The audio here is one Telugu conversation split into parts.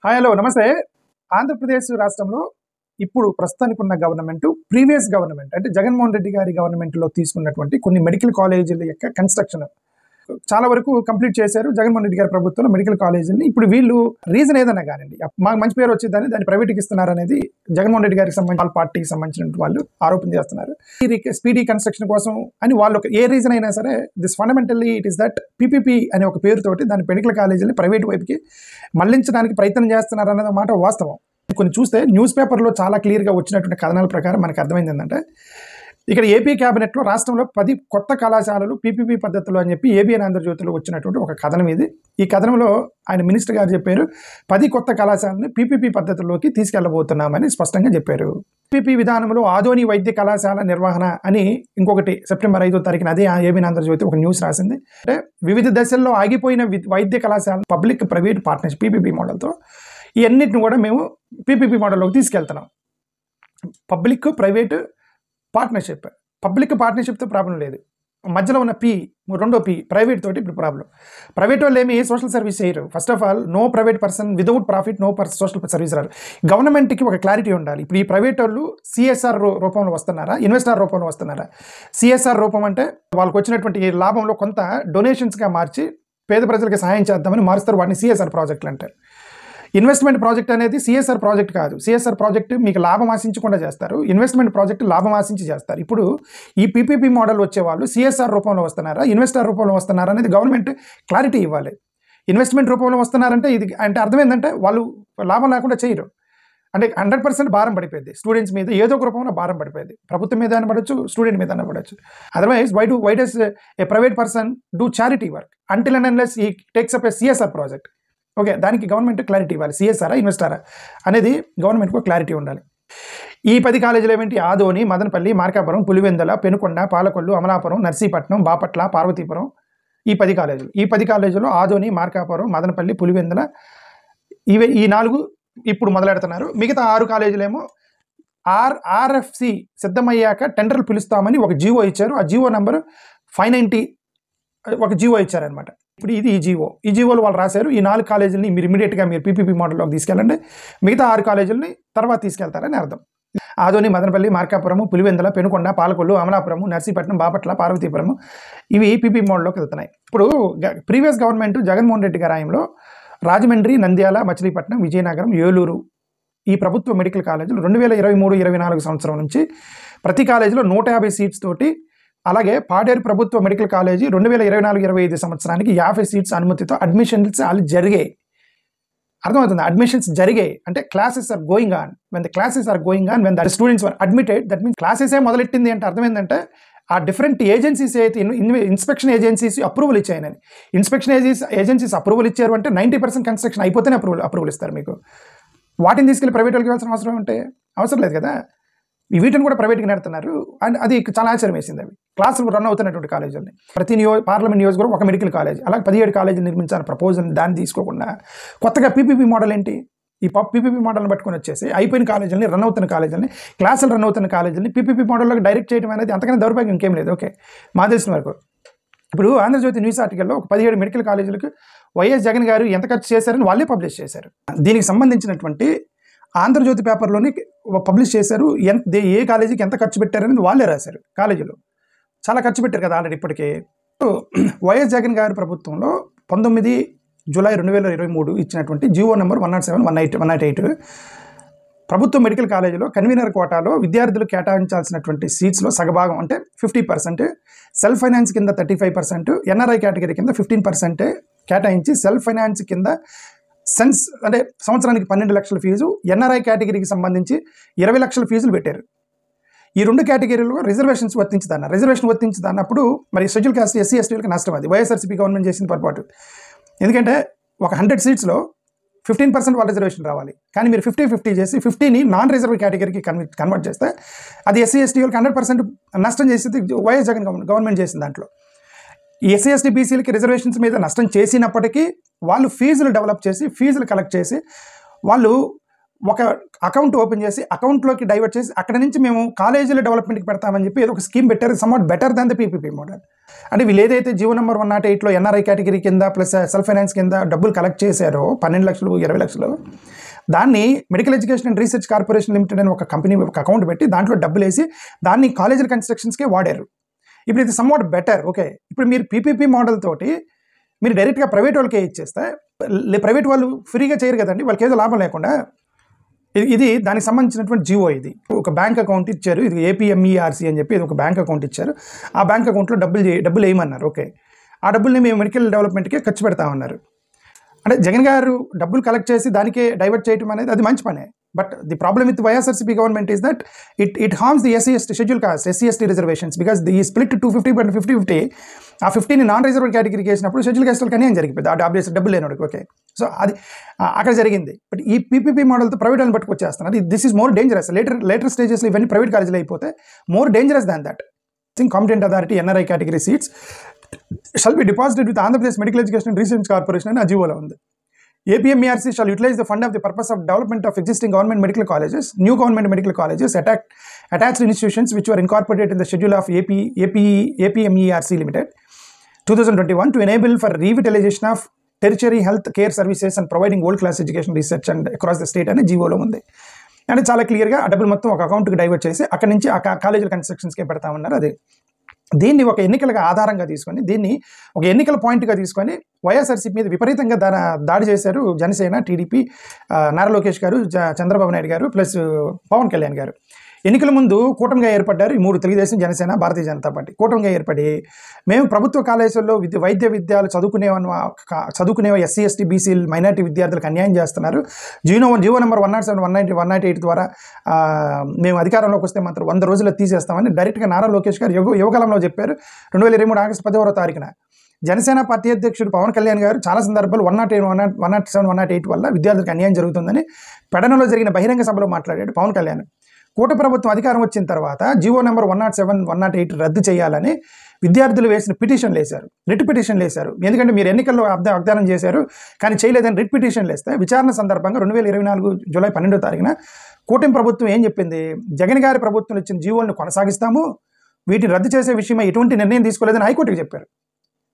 హాయ్ హలో నమస్తే. ఆంధ్రప్రదేశ్ రాష్ట్రంలో ఇప్పుడు ప్రస్తుతానికి ఉన్న గవర్నమెంట్ ప్రీవియస్ గవర్నమెంట్ అంటే జగన్మోహన్ రెడ్డి గారి గవర్నమెంట్లో తీసుకున్నటువంటి కొన్ని మెడికల్ కాలేజీల యొక్క కన్స్ట్రక్షన్ చాలా వరకు కంప్లీట్ చేశారు. జగన్మోహన్ రెడ్డి గారి ప్రభుత్వంలో మెడికల్ కాలేజీని ఇప్పుడు వీళ్ళు రీజన్ ఏదన్నా కానివ్వండి, మాకు మంచి పేరు వచ్చేదాన్ని దాన్ని ప్రైవేట్కి ఇస్తున్నారు అనేది జగన్మోహన్ రెడ్డి గారికి సంబంధించిన వాళ్ళ పార్టీకి సంబంధించిన వాళ్ళు ఆరోపణ చేస్తున్నారు. స్పీడీ కన్స్ట్రక్షన్ కోసం అని వాళ్ళు ఏ రీజన్ అయినా సరే this fundamentally it is that PPP అనే ఒక పేరుతోటి దాని మెడికల్ కాలేజీని ప్రైవేట్ వైపుకి మళ్లించడానికి ప్రయత్నం చేస్తున్నారు అన్నది మాట వాస్తవం. కొన్ని చూస్తే న్యూస్ పేపర్లో చాలా క్లియర్గా వచ్చినటువంటి కథనాల ప్రకారం మనకు అర్థమైంది ఏంటంటే ఇక్కడ ఏపీ క్యాబినెట్లో రాష్ట్రంలో 10 కొత్త కళాశాలలు పీపీపీ పద్ధతిలో అని చెప్పి ఏబిఎన్ ఆంధ్రజ్యోతిలో వచ్చినటువంటి ఒక కథనం ఇది. ఈ కథనంలో ఆయన మినిస్టర్ గారు చెప్పారు 10 కొత్త కళాశాలని పీపీపీ పద్ధతిలోకి తీసుకెళ్లబోతున్నామని స్పష్టంగా చెప్పారు. పీపీపీ విధానంలో ఆదోని వైద్య కళాశాల నిర్వహణ అని ఇంకొకటి సెప్టెంబర్ 5వ తారీఖున అదే ఏబిఎన్ ఆంధ్రజ్యోతి ఒక న్యూస్ రాసింది. అంటే వివిధ దశల్లో ఆగిపోయిన వైద్య కళాశాల పబ్లిక్ ప్రైవేట్ పార్ట్నర్షిప్ పీపీపీ మోడల్తో ఈ అన్నిటిని కూడా మేము పీపీపీ మోడల్లోకి తీసుకెళ్తున్నాం. పబ్లిక్ ప్రైవేట్ పార్ట్నర్షిప్, పబ్లిక్ పార్ట్నర్షిప్తో ప్రాబ్లం లేదు. మధ్యలో ఉన్న రెండో ప్రైవేట్ తోటి ఇప్పుడు ప్రాబ్లం. ప్రైవేట్ వాళ్ళు ఏమి సోషల్ సర్వీస్ చేయరు. First of all no private person without profit no social service రారు. గవర్నమెంట్కి ఒక క్లారిటీ ఉండాలి. ఇప్పుడు ఈ ప్రైవేట్ వాళ్ళు సిఎస్ఆర్ రూపంలో వస్తున్నారా, ఇన్వెస్టార్ రూపంలో వస్తున్నారా? సిఎస్ఆర్ రూపం అంటే వాళ్ళకి వచ్చినటువంటి లాభంలో కొంత డొనేషన్స్గా మార్చి పేద ప్రజలకు సహాయం చేద్దామని మారుస్తారు. వాటిని సిఎస్ఆర్ ప్రాజెక్టులు అంటారు. ఇన్వెస్ట్మెంట్ ప్రాజెక్ట్ అనేది సిఎస్ఆర్ ప్రాజెక్ట్ కాదు. సిఎస్ఆర్ ప్రాజెక్ట్ మీకు లాభం ఆశించకుండా చేస్తారు, ఇన్వెస్ట్మెంట్ ప్రాజెక్ట్ లాభం ఆశించి చేస్తారు. ఇప్పుడు ఈ పీపీపీ మోడల్ వచ్చేవాళ్ళు సిఎస్ఆర్ రూపంలో వస్తున్నారా, ఇన్వెస్టర్ రూపంలో వస్తున్నారా అనేది గవర్నమెంట్ క్లారిటీ ఇవ్వాలి. ఇన్వెస్ట్మెంట్ రూపంలో వస్తున్నారంటే ఇది అంటే అర్థం ఏంటంటే వాళ్ళు లాభం లేకుండా చేయరు. అంటే 100% భారం పడిపోయింది స్టూడెంట్స్ మీద, ఏదో ఒక రూపంలో భారం పడిపోయింది. ప్రభుత్వం మీద అనబడచ్చు, స్టూడెంట్ మీద అనబడచ్చు. Otherwise why does a private person do charity work until and unless he takes up a CSR project? Okay, దానికి గవర్నమెంట్ క్లారిటీ ఇవ్వాలి. సిఎస్ఆరా ఇన్వెస్టారా అనేది గవర్నమెంట్కు క్లారిటీ ఉండాలి. ఈ 10 కాలేజీలు ఏమిటి? ఆదోని, మదనపల్లి, మార్కాపురం, పులివెందుల, పెనుకొండ, పాలకొల్లు, అమలాపురం, నర్సీపట్నం, బాపట్ల, పార్వతీపురం. ఈ 10 కాలేజీలు. ఈ 10 కాలేజీలో ఆదోని, మార్కాపురం, మదనపల్లి, పులివెందుల ఈ 4 ఇప్పుడు మొదలెడుతున్నారు. మిగతా 6 కాలేజీలేమో ఆర్ఎఫ్సి సిద్ధమయ్యాక టెండర్లు పిలుస్తామని ఒక జీవో ఇచ్చారు. ఆ జీవో నెంబర్ 590 ఒక జీవో ఇచ్చారనమాట. ఇప్పుడు ఇది ఈ జీవోలు వాళ్ళు రాశారు. ఈ 4 కాలేజీలని మీరు ఇమీడియట్గా మీరు పీపీపీ మోడల్లోకి తీసుకెళ్ళండి, మిగతా 6 కాలేజీలని తర్వాత తీసుకెళ్తారని అర్థం. ఆదోని, మదనపల్లి, మార్కాపురము, పులివెందుల, పెనుకొండ, పాలకొల్లు, అమలాపురము, నర్సీపట్నం, బాపట్ల, పార్వతీపురము ఇవి పీపీ మోడల్లోకి వెళ్తున్నాయి. ఇప్పుడు ప్రీవియస్ గవర్నమెంట్ జగన్మోహన్ రెడ్డి గారి హయాంలో రాజమండ్రి, నంద్యాల, మచిలీపట్నం, విజయనగరం, ఏలూరు ఈ ప్రభుత్వ మెడికల్ కాలేజీలు 2023-24 సంవత్సరం నుంచి ప్రతి కాలేజీలో 150 సీట్స్ తోటి, అలాగే పాడేరు ప్రభుత్వ మెడికల్ కాలేజీ 2024-25 సంవత్సరానికి 50 సీట్స్ అనుమతితో అడ్మిషన్స్ జరిగాయి. అర్థమవుతుంది? అడ్మిషన్స్ జరిగాయి అంటే classes are going on. When the classes are going on, when the students are admitted, that means క్లాసెసే మొదలెట్టింది అంటే అర్థం ఏంటంటే ఆ డిఫరెంట్ ఏజెన్సీస్ అయితే ఇన్స్పెక్షన్ ఏజెన్సీస్ అప్రూవల్ ఇచ్చాయని. ఇన్స్పెక్షన్ ఏజెన్సీస్ అప్రూవల్ ఇచ్చారు అంటే 90% కన్స్ట్రక్షన్ అయిపోతేనే అప్రూవల్ ఇస్తారు మీకు. వాటిని తీసుకెళ్ళి ప్రైవేట్ వాళ్ళకి ఇవ్వాల్సిన అవసరం ఉంటే అవసరం లేదు కదా. వీటిని కూడా ప్రైవేట్గా నడుతున్నారు. అండ్ అది చాలా ఆశ్చర్యం వేసింది. అవి క్లాసులు రన్ అవుతున్నటువంటి కాలేజీలని ప్రతి పార్లమెంట్ నియోజకవర్గం ఒక మెడికల్ కాలేజ్, అలాగే 17 కాలేజీలు నిర్మించాలని ప్రపోజల్, దాన్ని తీసుకోకుండా కొత్తగా పీపీపీ మోడల్ ఏంటి? ఈ పీపీపీ మోడల్ని పట్టుకొని వచ్చేసి అయిపోయిన కాలేజీలని, రన్ అవుతున్న కాలేజీలని, క్లాసులు రన్ అవుతున్న కాలేజీలని పీపీపీ మోడల్లోకి డైరెక్ట్ చేయడం అనేది అంతకన్నా దౌర్భాగ్యం ఇంకేం లేదు. ఓకే, మా తెలిసిన వరకు ఇప్పుడు ఆంధ్రజ్యోతి న్యూస్ ఆర్టికల్లో ఒక 17 మెడికల్ కాలేజీలకు వైఎస్ జగన్ గారు ఎంత ఖర్చు చేశారని వాళ్ళే పబ్లిష్ చేశారు. దీనికి సంబంధించినటువంటి ఆంధ్రజ్యోతి పేపర్లోని పబ్లిష్ చేశారు. ఏ కాలేజీకి ఎంత ఖర్చు పెట్టారనేది వాళ్ళే రాశారు. కాలేజీలో చాలా ఖర్చు పెట్టారు కదా ఆల్రెడీ ఇప్పటికే. వైఎస్ జగన్ గారి ప్రభుత్వంలో 19 జూలై 2023 ఇచ్చినటువంటి జీవో నెంబర్ 107, 108 ప్రభుత్వ మెడికల్ కాలేజీలో కన్వీనర్ కోటాలో విద్యార్థులు కేటాయించాల్సినటువంటి సీట్స్లో సగభాగం అంటే 50%, సెల్ఫ్ ఫైనాన్స్ కింద 35%, ఎన్ఆర్ఐ కేటగిరీ కింద 15% కేటాయించి సెల్ఫ్ ఫైనాన్స్ కింద అంటే సంవత్సరానికి 12 లక్షల ఫీజు, ఎన్ఆర్ఐ కేటగిరీకి సంబంధించి 20 లక్షల ఫీజులు పెట్టారు. ఈ 2 కేటగిరీలో రిజర్వేషన్ వర్తించదన్నప్పుడు మరి షెడ్యూల్ కాస్ట్ ఎస్సీ ఎస్టీలకు నష్టం. అది వైఎస్ఆర్సీపీ గవర్నమెంట్ చేసిన పొరపాటు. ఎందుకంటే ఒక 100 సీట్స్లో 15% వాళ్ళ రిజర్వేషన్ రావాలి, కానీ మీరు 50-50 చేసి 50ని నాన్ రిజర్వ్ కేటగిరీకి కన్వర్ట్ చేస్తే అది ఎస్సీ ఎస్టీ వాళ్ళకి 100% నష్టం చేసేది వైఎస్ జగన్ గవర్నమెంట్ చేసిన దాంట్లో. ఈ ఎస్సీ ఎస్టీ బీసీలకి రిజర్వేషన్స్ మీద నష్టం చేసినప్పటికీ వాళ్ళు ఫీజులు డెవలప్ చేసి, ఫీజులు కలెక్ట్ చేసి వాళ్ళు ఒక అకౌంట్ ఓపెన్ చేసి అకౌంట్లోకి డైవర్ట్ చేసి అక్కడ నుంచి మేము కాలేజీల డెవలప్మెంట్కి పెడతామని చెప్పి ఏదో ఒక స్కీమ్ పెట్టారు, somewhat better than the PPP model. అంటే వీళ్ళు ఏదైతే జీవో నెంబర్ 108లో ఎన్ఆర్ఐ కేటగిరీ కింద ప్లస్ సెల్ఫ్ ఫైనాన్స్ కింద డబ్బులు కలెక్ట్ చేశారో 12 లక్షలు 20 లక్షలు, దాన్ని medical education and research corporation limited అని ఒక కంపెనీ ఒక అకౌంట్ పెట్టి దాంట్లో డబ్బులు వేసి దాన్ని కాలేజీల కన్స్ట్రక్షన్స్కే వాడారు. ఇప్పుడు ఇది సమ్వాట్ బెటర్. ఓకే, ఇప్పుడు మీరు పీపీపీ మోడల్ తోటి మీరు డైరెక్ట్గా ప్రైవేట్ వాళ్ళకే ఇచ్చేస్తే ప్రైవేట్ వాళ్ళు ఫ్రీగా చేయరు కదండి, వాళ్ళకి ఏదో లాభం లేకుండా. ఇది దానికి సంబంధించినటువంటి జియో. ఇది ఒక బ్యాంక్ అకౌంట్ ఇచ్చారు, ఇది ఏపీఎంఈఆర్సీ అని చెప్పి ఇది ఒక బ్యాంక్ అకౌంట్ ఇచ్చారు. ఆ బ్యాంక్ అకౌంట్లో డబ్బులు వేయమన్నారు. ఓకే, ఆ డబ్బుల్ని మేము మెడికల్ డెవలప్మెంట్కే ఖర్చు పెడతామన్నారు. అంటే జగన్ గారు డబ్బులు కలెక్ట్ చేసి దానికే డైవర్ట్ చేయడం అనేది అది మంచి పనే. But the problem with YSRCP government is that it harms the SC schedule caste, SC reservations, because the split 250 but 50-50. ఆ 50ని నాన్ రిజర్వ్డ్ కేటగిరీకి వేసినప్పుడు షెడ్యూల్ కాస్ట్కి అన్యాయం జరిగిపోయింది, ఆ డబ్బులు లేనివాడికి. ఓకే, సో అది అక్కడ జరిగింది. బట్ ఈ పీపీపీ మోడల్తో ప్రైవేట్ వాళ్ళని పట్టుకొచ్చేస్తున్నారు. This is more dangerous. Later స్టేజెస్లో ఇవన్నీ ప్రైవేట్ కాలేజీలు అయిపోతే more dangerous than that. Competent authority NRI category seats shall be deposited with Andhra Pradesh medical education and research corporation అని ఆ జీవోలో ఉంది. APMERC shall utilize the fund of the purpose of development of existing government medical colleges, new government medical colleges, attached institutions which were incorporated in the schedule of APMERC Limited 2021 to enable for revitalization of tertiary health care services and providing world class education research and across the state అని జీవోలో ఉంది. అంటే చాలా క్లియర్గా ఆ డబ్బులు మొత్తం ఒక అకౌంట్కి డైవర్ట్ చేసి అక్కడి నుంచి ఆ కాలేజీల కన్స్ట్రక్షన్స్కే పెడతామన్నారు. అది దీన్ని ఒక ఎన్నికలుగా ఆధారంగా తీసుకొని దీన్ని ఒక ఎన్నికల పాయింట్గా తీసుకొని వైఎస్ఆర్సీపీ మీద విపరీతంగా దాడి చేశారు జనసేన, టీడీపీ, నారా లోకేష్ గారు, చంద్రబాబు నాయుడు గారు ప్లస్ పవన్ కళ్యాణ్ గారు. ఎన్నికల ముందు కూటమిగా ఏర్పడ్డారు ఈ 3 తెలుగుదేశం, జనసేన, భారతీయ జనతా పార్టీ కూటమిగా ఏర్పడి మేము ప్రభుత్వ కాలేజీల్లో వైద్య విద్యాలు చదువుకునే ఎస్సీ ఎస్టీ బీసీ మైనారిటీ విద్యార్థులకు అన్యాయం చేస్తున్నారు. జీవో నెంబర్ 107, 198 ద్వారా మేము అధికారంలోకి వస్తే మాత్రం 100 రోజుల్లో తీసేస్తామని డైరెక్ట్గా నారా లోకేష్ గారు యువకాలంలో చెప్పారు 2023 ఆగస్టు 10వ తారీఖున. జనసేన పార్టీ అధ్యక్షుడు పవన్ కళ్యాణ్ గారు చాలా సందర్భాలు 107, 108 వల్ల విద్యార్థులకు అన్యాయం జరుగుతుందని పెడనలో జరిగిన బహిరంగ సభలో మాట్లాడాడు పవన్ కళ్యాణ్. కూట ప్రభుత్వం అధికారం వచ్చిన తర్వాత జీవో నెంబర్ 107, 108 రద్దు చేయాలని విద్యార్థులు వేసిన పిటిషన్లు వేశారు, రిట్ పిటిషన్లు వేశారు. ఎందుకంటే మీరు ఎన్నికల్లో వాగ్దానం చేశారు కానీ చేయలేదని రిట్ పిటిషన్లు వేస్తే విచారణ సందర్భంగా 2024 జూలై 12వ తారీఖున కూటమి ప్రభుత్వం ఏం చెప్పింది, జగన్ గారి ప్రభుత్వం ఇచ్చిన జీవోలను కొనసాగిస్తాము, వీటిని రద్దు చేసే విషయమై ఎటువంటి నిర్ణయం తీసుకోలేదని హైకోర్టుకి చెప్పారు.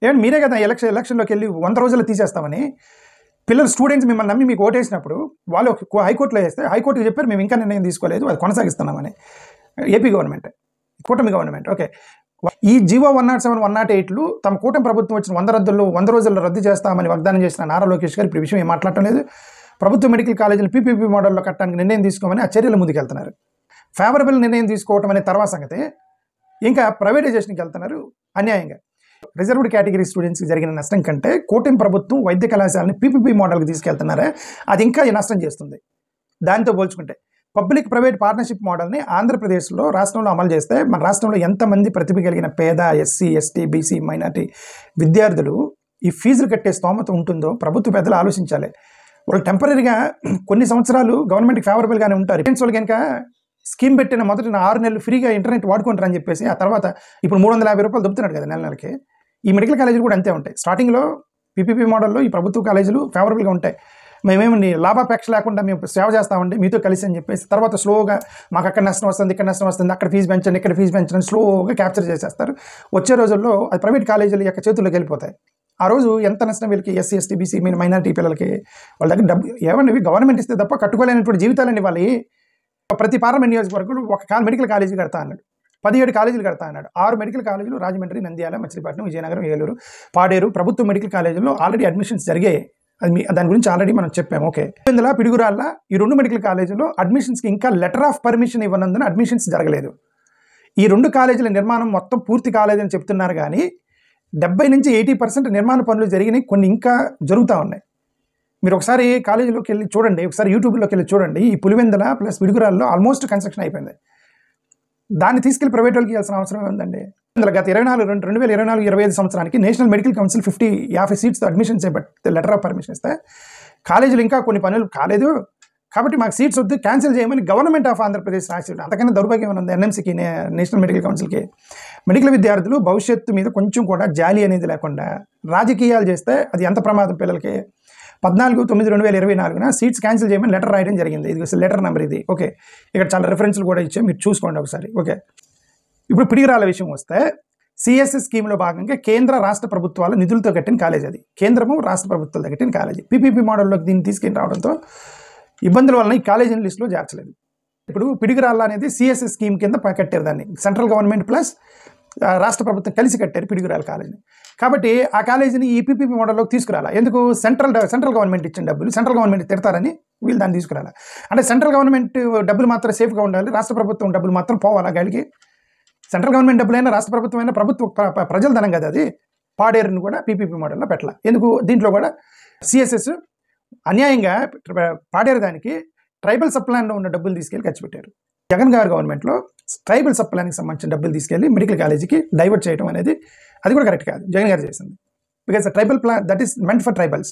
ఏమంటే మీరే కదా ఎలక్షన్లోకి వెళ్ళి 100 రోజుల్లో తీసేస్తామని పిల్లలు స్టూడెంట్స్ మిమ్మల్ని నమ్మి మీకు ఓటేసినప్పుడు వాళ్ళు హైకోర్టులో వేస్తే హైకోర్టుకి చెప్పారు మేము ఇంకా నిర్ణయం తీసుకోలేదు, అది కొనసాగిస్తున్నామని. ఏపీ గవర్నమెంట్, కూటమి గవర్నమెంట్. ఓకే, ఈ జీవో 107, 108లు తమ కూటమి ప్రభుత్వం వచ్చిన 100 రోజుల్లో రద్దు చేస్తామని వాగ్దానం చేసిన నారా లోకేష్ గారు ఇప్పుడు విషయం ఏం మాట్లాడటం లేదు. ప్రభుత్వ మెడికల్ కాలేజీలు పీపీపీ మోడల్లో కట్టడానికి నిర్ణయం తీసుకోమని ఆ చర్యలు ముందుకెళ్తున్నారు. ఫేవరబుల్ నిర్ణయం తీసుకోవటం అనే తర్వాత సంగతి ఇంకా ప్రైవేటైజేషన్కి వెళ్తున్నారు అన్యాయంగా. రిజర్వ్డ్ కేటగిరీ స్టూడెంట్స్కి జరిగిన నష్టం కంటే కూటమి ప్రభుత్వం వైద్య కళాశాలని పీపీపీ మోడల్కి తీసుకెళ్తున్నారే అది ఇంకా నష్టం చేస్తుంది. దాంతో పోల్చుకుంటే పబ్లిక్ ప్రైవేట్ పార్ట్నర్షిప్ మోడల్ని ఆంధ్రప్రదేశ్లో రాష్ట్రంలో అమలు చేస్తే మన రాష్ట్రంలో ఎంతమంది ప్రతిభ కలిగిన పేద ఎస్సీ ఎస్టీ బీసీ మైనారిటీ విద్యార్థులు ఈ ఫీజులు కట్టే స్తోమత ఉంటుందో ప్రభుత్వ పెద్దలు ఆలోచించాలి. వాళ్ళు టెంపరీగా కొన్ని సంవత్సరాలు గవర్నమెంట్కి ఫేవరబుల్గానే ఉంటారు. పేరెంట్స్ వాళ్ళు కనుక స్కీమ్ పెట్టిన మొదటి 6 నెలలు ఫ్రీగా ఇంటర్నెట్ వాడుకుంటారు అని చెప్పేసి ఆ తర్వాత ఇప్పుడు 350 రూపాయలు దొబ్బుతున్నాడు కదా నెలకి. ఈ మెడికల్ కాలేజీలు కూడా అంతే ఉంటాయి. స్టార్టింగ్లో పీపీపీ మోడల్లో ఈ ప్రభుత్వ కాలేజీలు ఫేవరబుల్గా ఉంటాయి, మేమేమి లాభాపేక్ష లేకుండా మేము సేవ చేస్తామండి మీతో కలిసి అని చెప్పేసి తర్వాత స్లోగా మాకు అక్కడ నష్టం వస్తుంది, ఇక్కడ నష్టం వస్తుంది, అక్కడ ఫీజు పెంచండి, ఇక్కడ ఫీజు పెంచండి స్లోగా క్యాప్చర్ చేసేస్తారు. వచ్చే రోజుల్లో అది ప్రైవేట్ కాలేజీల యొక్క చేతుల్లోకి వెళ్ళిపోతాయి. ఆ రోజు ఎంత నష్టం వీళ్ళకి ఎస్సీ ఎస్టీ బీసీ మైనారిటీ పిల్లలకి వాళ్ళ దగ్గర డబ్బు ఏమన్నా గవర్నమెంట్ ఇస్తే తప్ప కట్టుకోలేనటువంటి జీవితాలండి వాళ్ళవి. ప్రతి పార్లమెంట్ నియోజకవర్గంలో ఒక మెడికల్ కాలేజీ కడతా అన్నాడు, 17 కాలేజీలు కడతా అన్నాడు. 6 మెడికల్ కాలేజీలు రాజమండ్రి, నంద్యాల, మచిలీపట్నం, విజయనగరం, ఏలూరు, పాడేరు ప్రభుత్వ మెడికల్ కాలేజీల్లో ఆల్రెడీ అడ్మిషన్స్ జరిగాయి. దాని గురించి ఆల్రెడీ మనం చెప్పాము. ఓకే, ఇందులో పిడుగురాళ్ళ ఈ 2 మెడికల్ కాలేజీలో అడ్మిషన్స్కి ఇంకా లెటర్ ఆఫ్ పర్మిషన్ ఇవ్వనందున అడ్మిషన్స్ జరగలేదు. ఈ 2 కాలేజీల నిర్మాణం మొత్తం పూర్తి కాలేదని చెప్తున్నారు కానీ 70 నుంచి 80% నిర్మాణ పనులు జరిగినాయి, కొన్ని ఇంకా జరుగుతూ ఉన్నాయి. మీరు ఒకసారి కాలేజీలోకి వెళ్ళి చూడండి, ఒకసారి యూట్యూబ్లోకి వెళ్ళి చూడండి. ఈ పులివెందుల ప్లస్ పిడుగురాల్లో ఆల్మోస్ట్ కన్స్ట్రక్షన్ అయిపోయింది. దాన్ని తీసుకెళ్లి ప్రైవేట్ వాళ్ళకి ఇవ్వాల్సిన అవసరం ఉందండి. ఇందులో గత 2024-25 సంవత్సరానికి నేషనల్ మెడికల్ కౌన్సిల్ 50 సీట్స్తో అడ్మిషన్ చేపట్టి లెటర్ ఆఫ్ పర్మిషన్ ఇస్తే కాలేజీలు ఇంకా కొన్ని పనులు కాలేదు కాబట్టి మాకు సీట్స్ వద్దు క్యాన్సిల్ చేయమని గవర్నమెంట్ ఆఫ్ ఆంధ్రప్రదేశ్ రాసి అంతకన్నా దౌర్భాగ్యం ఉంది ఎన్ఎంసీకి, నేషనల్ మెడికల్ కౌన్సిల్కి. మెడికల్ విద్యార్థులు భవిష్యత్తు మీద కొంచెం కూడా జాలి అనేది లేకుండా రాజకీయాలు చేస్తే అది ఎంత ప్రమాదం పిల్లలకి. 14/9/2024 సీట్స్ క్యాన్సిల్ చేయమని లెటర్ రాయడం జరిగింది. ఇది లెటర్ నెంబర్ ఇది. ఓకే, ఇక్కడ చాలా రెఫరెన్స్లు కూడా ఇచ్చాయి, మీరు చూసుకోండి ఒకసారి. ఓకే, ఇప్పుడు పిడిగిరాల విషయం వస్తే సిఎస్ఎస్ స్కీమ్లో భాగంగా కేంద్ర రాష్ట్ర ప్రభుత్వాల నిధులతో కట్టిన కాలేజ్ అది. కేంద్రము రాష్ట్ర ప్రభుత్వాలతో కట్టిన కాలేజీ. పీపీపీ మోడల్లోకి దీన్ని తీసుకెళ్ళి రావడంతో ఇబ్బందుల వలన ఈ కాలేజీని లిస్టులో చేర్చలేదు. ఇప్పుడు పిడిగిరాళ్ళ అనేది సిఎస్ఎస్ స్కీమ్ కింద కట్టారు దాన్ని. సెంట్రల్ గవర్నమెంట్ ప్లస్ రాష్ట్ర ప్రభుత్వం కలిసి కట్టారు పిడిగిరాల కాలేజీని. కాబట్టి ఆ కాలేజీని ఈ పీపీపీ మోడల్లోకి తీసుకురాలా. ఎందుకు? సెంట్రల్ గవర్నమెంట్ ఇచ్చిన డబ్బులు సెంట్రల్ గవర్నమెంట్ తిడతారని వీళ్ళు దాన్ని తీసుకురాలా. అంటే సెంట్రల్ గవర్నమెంట్ డబ్బులు మాత్రం సేఫ్గా ఉండాలి, రాష్ట్ర ప్రభుత్వం డబ్బులు మాత్రం పోవాలా గాలికి. సెంట్రల్ గవర్నమెంట్ డబ్బులైనా రాష్ట్ర ప్రభుత్వం అయినా ప్రజల ధనం కదా అది. పాడేరుని కూడా పీపీపీ మోడల్లో పెట్టాల. ఎందుకు? దీంట్లో కూడా సిఎస్ఎస్ అన్యాయంగా పాడేరు దానికి ట్రైబల్ సబ్ ప్లాన్లో ఉన్న డబ్బులు తీసుకెళ్ళి ఖర్చు పెట్టారు. జగన్ గారి గవర్నమెంట్లో ట్రైబల్ సబ్ ప్లాన్కి సంబంధించిన డబ్బులు తీసుకెళ్ళి మెడికల్ కాలేజీకి డైవర్ట్ చేయడం అనేది అది కూడా కరెక్ట్ కాదు. జగన్ గారు చేసింది. Because tribal plan that is meant for tribals.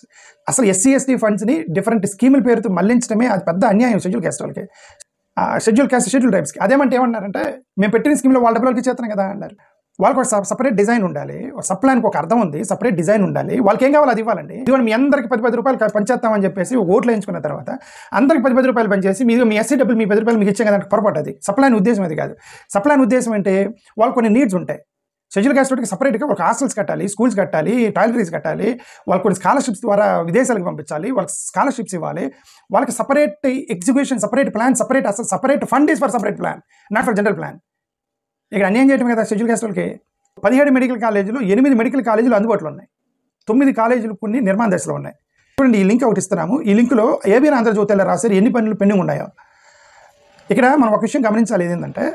అసలు ఎస్సీ/ఎస్టీ ఫండ్స్ని డిఫరెంట్ స్కీముల పేరుతో మళ్లించడమే అది పెద్ద అన్యాయం షెడ్యూల్ క్యాస్ట్ వాళ్ళకి, షెడ్యూల్ క్యాస్ట్ షెడ్యూల్ ట్రైబ్స్కి. అదేమంటే ఏమన్నారంటే మేము పెట్టిన స్కీమ్లో వాళ్ళ డబ్బులకి చేస్తాం కదా అన్నారు. వాళ్ళకి ఒక సపరేట్ డిజైన్ ఉండాలి, సబ్ ప్లాన్కి ఒక అర్థం ఉంది, సపరేట్ డిజైన్ ఉండాలి. వాళ్ళకి ఏం కావాలి అది ఇవ్వాలండి. ఇదిగోండి మీ అందరికి 10 రూపాయలు పంచేస్తామని చెప్పేసి ఓట్లు వేయించుకున్న తర్వాత అందరికి 10 రూపాయలు పనిచేసి మీరు మీ ఎస్సీ డబ్బులు మీ 10 రూపాయలు మీకు ఇచ్చే కదా పొరపాటు. అది సబ్ ప్లాన్ ఉద్దేశం అది కాదు. సబ్ ప్లాన్ ఉద్దేశం అంటే వాళ్ళకి కొన్ని నీడ్స్ ఉంటాయి. షెడ్యూల్ క్యాస్ట్ వాటికి సపరేట్గా ఒక హాస్టల్స్ కట్టాలి, స్కూల్స్ కట్టాలి, టాయిలరీస్ కట్టాలి, వాళ్ళకి కొన్ని స్కాలర్షిప్స్ ద్వారా విదేశాలకు పంపించాలి, వాళ్ళకి స్కాలర్షిప్స్ ఇవ్వాలి, వాళ్ళకి separate execution, separate plan, separate fund is for separate plan, not for general plan. ఇక్కడ అన్యాయం చేయడం కదా షెడ్యూల్ క్యాస్ట్ వాళ్ళకి. 17 మెడికల్ కాలేజీలు, 8 మెడికల్ కాలేజీలు అందుబాటులో ఉన్నాయి, 9 కాలేజీలు కొన్ని నిర్మాణ దశలో ఉన్నాయి. చూడండి, ఈ లింక్ ఒకటి ఇస్తున్నాము. ఈ లింక్లో ఏబీఎన్ ఆంధ్రజ్యోతిలో రాశారు ఎన్ని పనులు పెండింగ్ ఉన్నాయో. ఇక్కడ మనం ఒక విషయం గమనించాలి. ఏంటంటే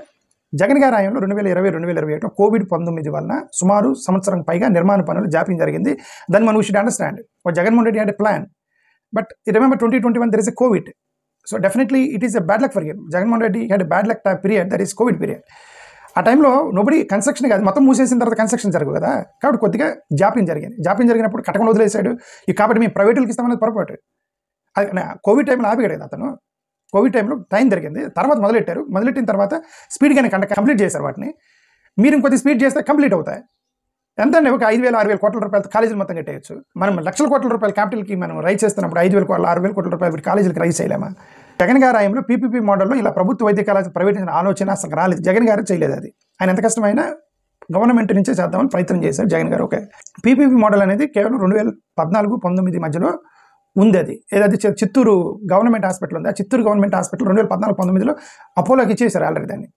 జగన్ గారి హయాంలో 2020-2021 కోవిడ్-19 వలన సుమారు సంవత్సరం పైగా నిర్మాణ పనులు జాప్యం జరిగింది. దాన్ని మనం should understand. Jaganmohan Reddy had a plan, but remember 2021 there is a COVID. So definitely it is a bad luck for him. Jagannath Reddy had a bad luck period, that is COVID period. ఆ టైంలో నోబడి కన్స్ట్రక్షన్ కాదు, మొత్తం మూసేసిన తర్వాత కన్స్ట్రక్షన్ జరగదు కదా. కాబట్టి కొద్దిగా జాప్యం జరిగింది. జాప్యం జరిగినప్పుడు కట్టకుండా వదిలేశాడు. కాబట్టి మేము ప్రైవేటులకి ఇస్తామనేది పొరపాటు. అది కోవిడ్ టైంలో ఆపిగాడు కదా అతను. కోవిడ్ టైంలో టైం జరిగింది, తర్వాత మొదలెట్టిన తర్వాత స్పీడ్గానే కంప్లీట్ చేశారు వాటిని. మీరు ఇంకొద్ది స్పీడ్ చేస్తే కంప్లీట్ అవుతాయి. ఎంత అండి? ఒక 5,000-6,000 కోట్ల రూపాయలతో కాలేజీలు మొత్తం కట్టేయచ్చు. మనం లక్షల కోట్ల రూపాయల క్యాపిటల్కి మనం రైజ్ చేస్తున్నప్పుడు 5,000-6,000 కోట్ల రూపాయలు కాలేజీలకు రైజ్ చేయలేమా? జగన్ గారి హయాంలో పీపీపీ మోడల్లో ఇలా ప్రభుత్వ వైద్య కళాశాల ప్రైవేట్ ఆలోచన అసలు రాలేదు. జగన్ గారు చేయలేదు అది. ఆయన ఎంత కష్టమైనా గవర్నమెంట్ నుంచే చేద్దామని ప్రయత్నం చేశారు జగన్ గారు. ఓకే, పీపీపీ మోడల్ అనేది కేవలం 2014-19 మధ్యలో ఉంది. అది ఏదైతే చిత్తూరు గవర్నమెంట్ హాస్పిటల్ ఉంది, ఆ చిత్తూరు గవర్నమెంట్ హాస్పిటల్ 2014-19లో అపోలోకి ఇచ్చేసారు ఆల్రెడీ దాన్ని.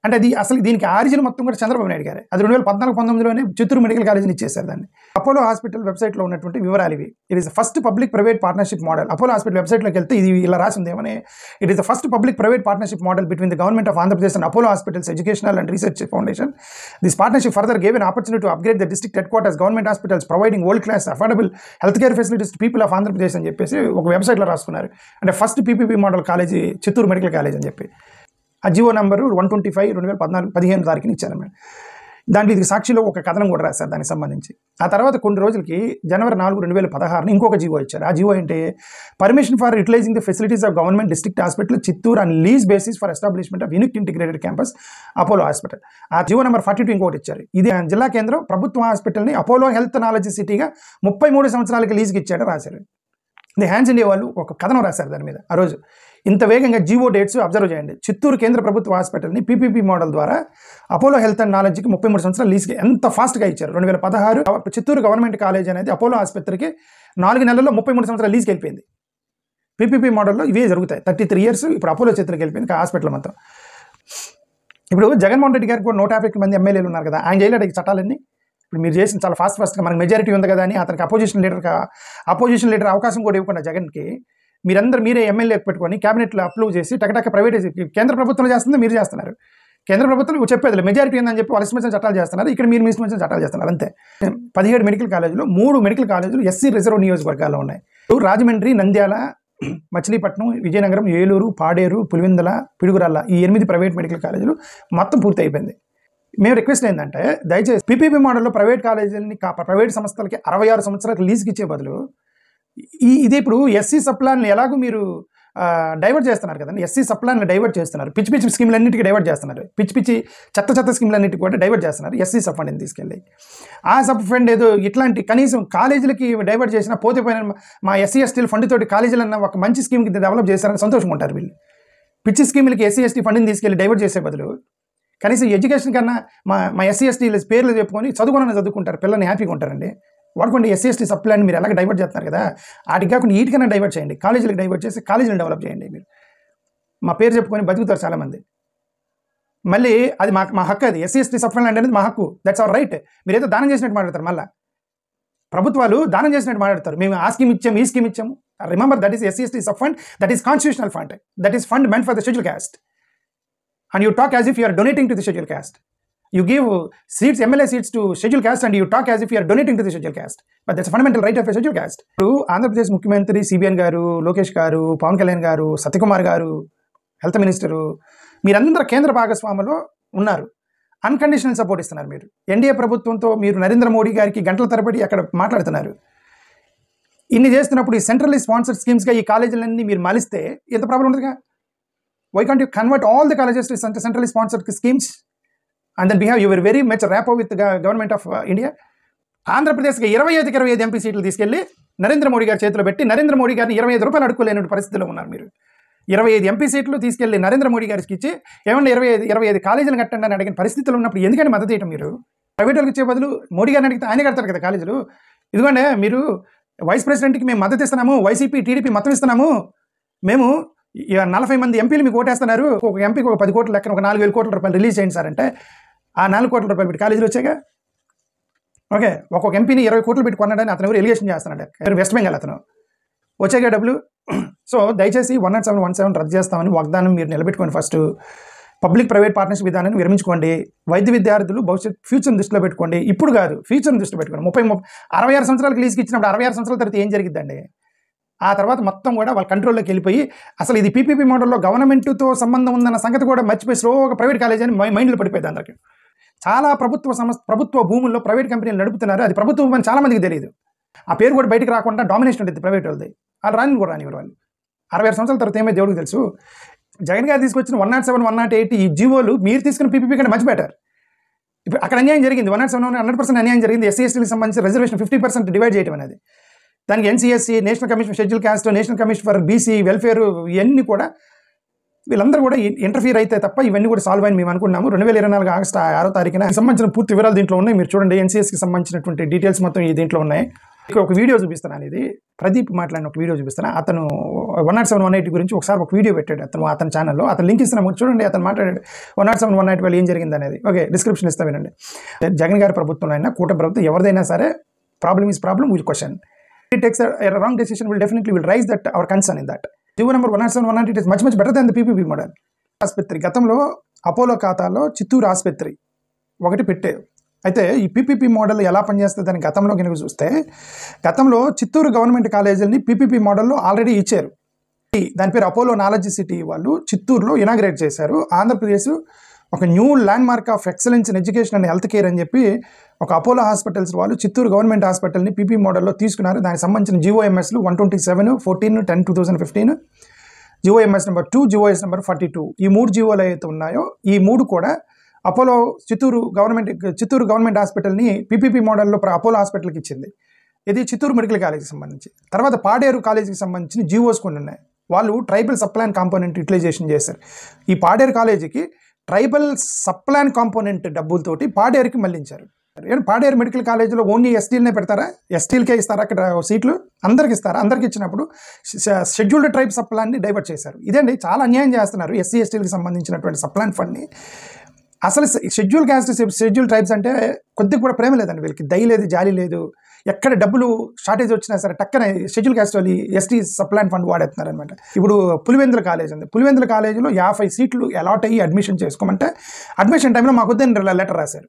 అంటే అది అసలు దీనికి ఆరిజిన్ మొత్తం కూడా చంద్రబాబు నాయుడు గారే. అది 2014-19లోనే చిత్తూరు మెడికల్ కాలేజీని ఇచ్చేసారు దాన్ని. అపోలో హాస్పిటల్ వెబ్సైట్లో ఉన్నటువంటి వివరాలు ఇవి. It is the first public private partnership model. Apollo hospital వెబ్సైట్లోకి వెళ్తే ఇది ఇలా రాసి ఉంది ఏమని, it is the first public private partnership model between the government of Andhra Pradesh and Apollo hospitals educational and research foundation. This partnership further gave an opportunity to upgrade the district headquarters government hospitals providing world class affordable healthcare facilities to people of Andhra Pradesh అని చెప్పేసి ఒక వెబ్సైట్లో రాసుకున్నారు. అంటే first PPP model college Chittoor medical college అని చెప్పి. ఆ జియో నంబరు 125/2014 15 ఇచ్చారన్నమాట. దాంట్లో ఇది సాక్షిలో ఒక కథనం కూడా రాశారు దానికి సంబంధించి. ఆ తర్వాత కొన్ని రోజులకి జనవరి 4, 2016 ఇంకొక జియో ఇచ్చారు. ఆ జియో ఏంటి? Permission for utilising the facilities of government district hospital Chittoor and lease basis for establishment of unique integrated campus Apollo hospital. ఆ జియో నెంబర్ 42 ఇంకోటి ఇచ్చారు. ఇది జిల్లా కేంద్రం ప్రభుత్వ హాస్పిటల్ని అపోలో హెల్త్ నాలెడ్జ్ సిటీగా 33 సంవత్సరాలకి లీజ్కి ఇచ్చాడు రాశారు. ది హ్యాండ్స్ ఇండియా వాళ్ళు ఒక కథనం రాశారు దాని మీద. ఆ రోజు ఇంత వేగంగా జీవో డేట్స్ అబ్జర్వ్ చేయండి. చిత్తూరు కేంద్ర ప్రభుత్వ హాస్పిటల్ని పీపీపీ మోడల్ ద్వారా అపోలో హెల్త్ అండ్ నాలెడ్జ్కి 33 సంవత్సరాలు లీజ్కి ఎంత ఫాస్ట్గా ఇచ్చారు. 2016 చిత్తూరు గవర్నమెంట్ కాలేజ్ అనేది అపోలో ఆసుపత్రికి 4 నెలల్లో 33 సంవత్సరాలు లీజ్కి వెళ్ళిపోయింది. పీపీపీ మోడల్లో ఇవే జరుగుతాయి. 33 years ఇప్పుడు అపోలో చేతులకు వెళ్ళిపోయింది హాస్పిటల్ మొత్తం. ఇప్పుడు జగన్మోహన్ రెడ్డి గారికి కూడా 150 మంది ఎమ్మెల్యేలు ఉన్నారు కదా, ఆయన చేయలేడు ఈ చట్టాలన్నీ. ఇప్పుడు మీరు చేసిన చాలా ఫాస్ట్గా మనకు మెజారిటీ ఉంది కదా అని అతనికి అపోజిషన్ లీడర్ అవకాశం కూడా ఇవ్వకుండా జగన్కి మీరే ఎమ్మెల్యే పెట్టుకొని క్యాబినెట్లో అప్రూవ్ చేసి టకటక ప్రైవేట్ కేంద్ర ప్రభుత్వం చేస్తుంది, మీరు చేస్తున్నారు. కేంద్ర ప్రభుత్వం చెప్పేది మెజారిటీ ఏందని చెప్పి వాళ్ళు ఇష్టమైన చట్టాలు చేస్తున్నారు. ఇక్కడ మీరు మీ ఇష్టమైన చట్టాలు చేస్తున్నారు అంతే. 17 మెడికల్ కాలేజీలు, 3 మెడికల్ కాలేజీలు ఎస్సీ రిజర్వ్ నియోజకవర్గాల్లో ఉన్నాయి. రాజమండ్రి, నంద్యాల, మచిలీపట్నం, విజయనగరం, ఏలూరు, పాడేరు, పులివెందుల, పిడుగురాళ్ళ ఈ 8 ప్రైవేట్ మెడికల్ కాలేజీలు మొత్తం పూర్తి అయిపోయింది. మేము రిక్వెస్ట్ ఏంటంటే దయచేసి పీపీపీ మోడల్లో ప్రైవేట్ కాలేజీలని ప్రైవేట్ సంస్థలకి 66 సంవత్సరాలకు లీజ్కి ఇచ్చే బదులు ఇది ఇప్పుడు ఎస్సీ సబ్ ప్లాన్లు ఎలాగో మీరు డైవర్ట్ చేస్తున్నారు కదండి. ఎస్సీ సప్లాన్ని డైవర్ట్ చేస్తున్నారు, పిచ్చి పిచ్చి స్కీమ్లన్నింటికి డైవర్ట్ చేస్తున్నారు, పిచ్చి పిచ్చి చెత్త స్కీమ్లన్నింటికి కూడా డైవర్ట్ చేస్తున్నారు ఎస్సీ సబ్ ఫండ్ని తీసుకెళ్ళి. ఆ సబ్ ఫండ్ ఏదో ఇట్లాంటి కనీసం కాలేజీలకి డైవర్ట్ చేసినా పోతే పోయిన మా ఎస్సీ ఎస్టీల ఫండ్ తోటి కాలేజీలన్న ఒక మంచి స్కీమ్కి డెవలప్ చేశారని సంతోషంగా ఉంటారు వీళ్ళు. పిచ్చి స్కీములకి ఎస్సీ ఎస్టీ ఫండ్ని తీసుకెళ్ళి డైవర్ట్ చేసే బదులు కనీసం ఎడ్యుకేషన్ కన్నా మా ఎస్సీ ఎస్టీ పేర్లు చెప్పుకొని చదువుకుంటారు, పిల్లల్ని హ్యాపీగా ఉంటారండి. వాడుకోండి ఎస్సీ ఎస్టీ సప్లాన్ని మీరు ఎలాగ డైవర్ట్ చేస్తున్నారు కదా, వాటికి కాకుండా వీటికన్నా డైవర్ట్ చేయండి, కాలేజీలకు డైవర్ట్ చేసి కాలేజీని డెవలప్ చేయండి. మీరు మా పేరు చెప్పుకొని బతుకుతారు చాలామంది. మళ్ళీ అది మా హక్కు, అది ఎస్సీ ఎస్టీ సబ్ ఫండ్ అనేది మా హక్కు, దట్స్ అవర్ రైట్. మీరు ఏదో దానం చేసినట్టు మాట్లాడతారు, మళ్ళీ ప్రభుత్వాలు దానం చేసినట్టు మాట్లాడతారు, మేము ఆ స్కీమ్ ఇచ్చాము ఈ స్కీమ్ ఇచ్చాము. Remember that is SC ST sub fund, that is constitutional fund, that is fund meant for the schedule caste. And you talk as if you are donating to the scheduled caste. You give seats, MLA seats to scheduled caste and you talk as if you are donating to the scheduled caste. But that's a fundamental right of a scheduled caste. Andhra Pradesh ముఖ్యమంత్రి సిబిఎన్ గారు, లోకేష్ గారు, పవన్ కళ్యాణ్ గారు, సత్యకుమార్ గారు, హెల్త్ మినిస్టరు, మీరందరూ కేంద్ర భాగస్వాములో ఉన్నారు. అన్కండిషనల్ సపోర్ట్ ఇస్తున్నారు. మీరు ఎన్డీఏ ప్రభుత్వంతో మీరు నరేంద్ర మోడీ గారికి గంటల తరబడి అక్కడ మాట్లాడుతున్నారు. ఇన్ని చేస్తున్నప్పుడు ఈ సెంట్రల్లీ స్పాన్సర్డ్ స్కీమ్స్గా ఈ కాలేజీలన్నీ మీరు మలిస్తే ఎంత ప్రాబ్లం ఉంటుందిగా. Why can't you convert all the colleges to centrally sponsored schemes and then behave you were very much rapport with the government of India? ఆంధ్రప్రదేశ్కి 25 ఎంపీ సీట్లు తీసుకెళ్ళి నరేంద్ర మోడీ గారి చేతిలో పెట్టి నరేంద్ర మోడీ గారిని 25 రూపాయలు అడుక్కోలేని పరిస్థితిలో ఉన్నారు మీరు. 25 ఎంపీ సీట్లు తీసుకెళ్ళి నరేంద్ర మోడీ గారికి ఇచ్చి ఏమన్నా 25 కాలేజీలు కట్టండి అని అడిగిన పరిస్థితుల్లో ఉన్నప్పుడు ఎందుకంటే మద్దతు చేయటం? మీరు ప్రైవేట్ వాళ్ళకి ఇచ్చే బదులు మోడీ గారిని అడిగితే ఆయనే కడతారు కదా కాలేజీలు. ఇదిగోండి మీరు వైస్ ప్రెసిడెంట్కి మేము మద్దతు ఇస్తున్నాము, వైసీపీ టీడీపీ మొత్తం ఇస్తున్నాము, మేము 40 మంది ఎంపీలు మీకు ఓటేస్తున్నారు, ఒక ఎంపీకి ఒక 10 కోట్ల లెక్కన ఒక 4,000 కోట్ల రూపాయలు రిలీజ్ చేయండి సార్ అంటే ఆ 4 కోట్ల రూపాయలు పెట్టి కాలేజీలు వచ్చాగా. ఓకే, ఒక్కొక్క ఎంపీని 20 కోట్లు పెట్టి కొన్నాడని అతను ఎవరు ఎలిగేషన్ చేస్తున్నాడు, వెస్ట్ బెంగాల్ అతను, వచ్చాగా డబ్బులు. సో దయచేసి 10717 రద్దు చేస్తామని వాగ్దానం మీరు నిలబెట్టుకోండి. ఫస్ట్ పబ్లిక్ ప్రైవేట్ పార్ట్నర్షిప్ విధానాన్ని విరమించుకోండి. వైద్య విద్యార్థులు భవిష్యత్ ఫ్యూచర్ని దృష్టిలో పెట్టుకోండి, ఇప్పుడు కాదు ఫ్యూచర్ని దృష్టిలో పెట్టుకోండి. 66 సంవత్సరాలకు లీజుకి ఇచ్చినప్పుడు 66 సంవత్సరాల తర్వాత ఏం జరిగిద్దండి? ఆ తర్వాత మొత్తం కూడా వాళ్ళ కంట్రోల్లోకి వెళ్ళిపోయి అసలు ఇది పీపీపీ మోడల్లో గవర్నమెంట్తో సంబంధం ఉందన్న సంగతి కూడా మర్చిపోయి స్లోగా ప్రైవేట్ కాలేజీ అని మైండ్లో పడిపోయింది అందరికీ. చాలా ప్రభుత్వ భూముల్లో ప్రైవేట్ కంపెనీలు నడుపుతున్నారు, అది ప్రభుత్వ భూమి అని చాలామందికి తెలియదు. ఆ పేరు కూడా బయటకు రాకుండా డామినేషన్ ఉంటుంది ప్రైవేట్ వాళ్ళది. వాళ్ళు రానివ్వరు వాళ్ళు. 66 సంవత్సరాల తర్వాత ఏమైతే దేవుడికి తెలుసు. జగన్ గారు తీసుకొచ్చిన 107, 108 ఈ జీవోలు మీరు తీసుకున్న పీపీపీ కంటే మచ్ బెటర్. ఇప్పుడు అక్కడ అన్యాయం జరిగింది, 107 100% అన్యాయం జరిగింది. ఎస్సీ ఎస్టీలకు సంబంధించి రిజర్వేషన్ 50% డివైడ్ చేయడం అనేది, దానికి NCSC, national commission for schedule caste, national commission for BC welfare, ఇవన్నీ కూడా వీళ్ళందరూ కూడా ఇంటర్ఫీర్ అయితే తప్ప ఇవన్నీ కూడా సాల్వ్ అని మేము అనుకున్నాము. 2024 ఆగస్టు 6వ తారీఖున సంబంధించిన పూర్తి వివరాలు దీంట్లో ఉన్నాయి. మీరు చూడండి, ఎన్సీఎస్కి సంబంధించినటువంటి డీటెయిల్స్ మొత్తం ఈ దీంట్లో ఉన్నాయి. ఇక్కడ ఒక వీడియో చూపిస్తున్నాను, ఇది ప్రదీప్ మాట్లాడిన ఒక వీడియో చూపిస్తాను. అతను 107, 108 గురించి ఒకసారి ఒక వీడియో పెట్టాడు అతని ఛానల్లో. అతను లింక్ ఇస్తున్నాము, చూడండి. అతను మాట్లాడాడు 107, 108 వల్ల ఏం జరిగింది అనేది. ఓకే, డిస్క్రిప్షన్ ఇస్తా వినండి. జగన్ గారి ప్రభుత్వంలో అయినా కూటమి ప్రభుత్వం ఎవరిదైనా సరే problem is problem, will question. It takes a wrong decision, will definitely raise that our concern in that. GO number 107, 108 is much better than the PPP model. ఆసుపత్రి గతంలో అపోలో ఖాతాలో చిత్తూరు ఆసుపత్రి ఒకటి పెట్టారు. అయితే ఈ పీపీపీ మోడల్ ఎలా పనిచేస్తుంది అని గతంలో కనుక చూస్తే, గతంలో చిత్తూరు గవర్నమెంట్ కాలేజీలని పీపీపీ మోడల్లో ఆల్రెడీ ఇచ్చారు. దాని పేరు అపోలో నాలెడ్జ్ సిటీ వాళ్ళు చిత్తూరులో ఇనాగ్రేట్ చేశారు. ఆంధ్రప్రదేశ్ ఒక new land mark of excellence in education and health care అని చెప్పి ఒక అపోలో హాస్పిటల్స్ వాళ్ళు చిత్తూరు గవర్నమెంట్ హాస్పిటల్ని పీపీ మోడల్లో తీసుకున్నారు. దానికి సంబంధించిన జీఓఎంఎస్లు 127, 14, 10, 2015, జీఓఎంఎస్ నెంబర్ 2, జీఓఎస్ నెంబర్ 42. ఈ 3 జీవోలు అయితే ఉన్నాయో ఈ 3 కూడా అపోలో చిత్తూరు గవర్నమెంట్ హాస్పిటల్ని పీపీపీ మోడల్లో అపోలో హాస్పిటల్కి ఇచ్చింది. ఇది చిత్తూరు మెడికల్ కాలేజీకి సంబంధించి. తర్వాత పాడేరు కాలేజీకి సంబంధించిన జీవోస్ కొన్ని ఉన్నాయి. వాళ్ళు ట్రైబల్ సప్లాన్ కాంపోనెంట్ యూటిలైజేషన్ చేశారు. ఈ పాడేరు కాలేజీకి ట్రైబల్ సప్లాన్ కాంపోనెంట్ డబ్బులతోటి పాడేరుకి మళ్లించారు. పాడేరు మెడికల్ కాలేజీలో ఓన్లీ ఎస్టీలనే పెడతారా? ఎస్టీలకే ఇస్తారా అక్కడ సీట్లు? అందరికి ఇస్తారా? అందరికి ఇచ్చినప్పుడు షెడ్యూల్డ్ ట్రైబ్ సప్లాన్ని డైవర్ట్ చేశారు. ఇదండి, చాలా అన్యాయం చేస్తున్నారు ఎస్సీ ఎస్టీలకు సంబంధించినటువంటి సప్లాన్ ఫండ్ని. అసలు షెడ్యూల్ క్యాస్ట్, షెడ్యూల్ ట్రైబ్స్ అంటే కొద్దిగా కూడా ప్రేమ లేదండి వీళ్ళకి, దయ లేదు, జాలి లేదు. ఎక్కడ డబ్బులు షార్టేజ్ వచ్చినా సరే టక్కన షెడ్యూల్ క్యాస్ట్ వాళ్ళు ఎస్టీ సప్లాన్ ఫండ్ వాడేస్తున్నారు అనమాట. ఇప్పుడు పులివెందుల కాలేజ్ ఉంది, పులివెందుల కాలేజీలో 50 సీట్లు అలాట్ అయ్యి అడ్మిషన్ చేసుకోమంటే అడ్మిషన్ టైంలో మాకు వద్దని లెటర్ రాశారు.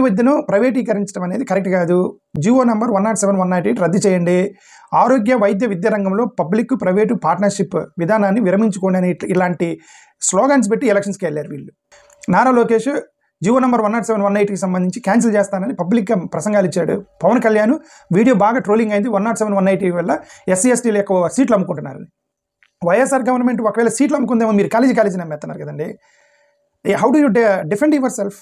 విద్యను ప్రైవేటీకరించడం అనేది కరెక్ట్ కాదు. జీవో నెంబర్ 107, 108 రద్దు చేయండి. ఆరోగ్య విద్య రంగంలో పబ్లిక్ ప్రైవేటు పార్ట్నర్షిప్ విధానాన్ని విరమించుకోండి అని ఇలాంటి స్లోగన్స్ పెట్టి ఎలక్షన్స్కి వెళ్ళారు వీళ్ళు. నారా లోకేష్ జీవో నెంబర్ 107, 108కి సంబంధించి క్యాన్సిల్ చేస్తానని పబ్లిక్గా ప్రసంగాలు ఇచ్చాడు. పవన్ కళ్యాణ్ వీడియో బాగా ట్రోలింగ్ అయింది. 107, 108 వల్ల ఎస్సీ ఎస్టీల యొక్క సీట్లు అమ్ముకుంటున్నారు. వైఎస్ఆర్ గవర్నమెంట్ ఒకవేళ సీట్లు అమ్ముకుందేమో, మీరు కాలేజీ అమ్మేస్తున్నారు కదండి. How do you defend your self?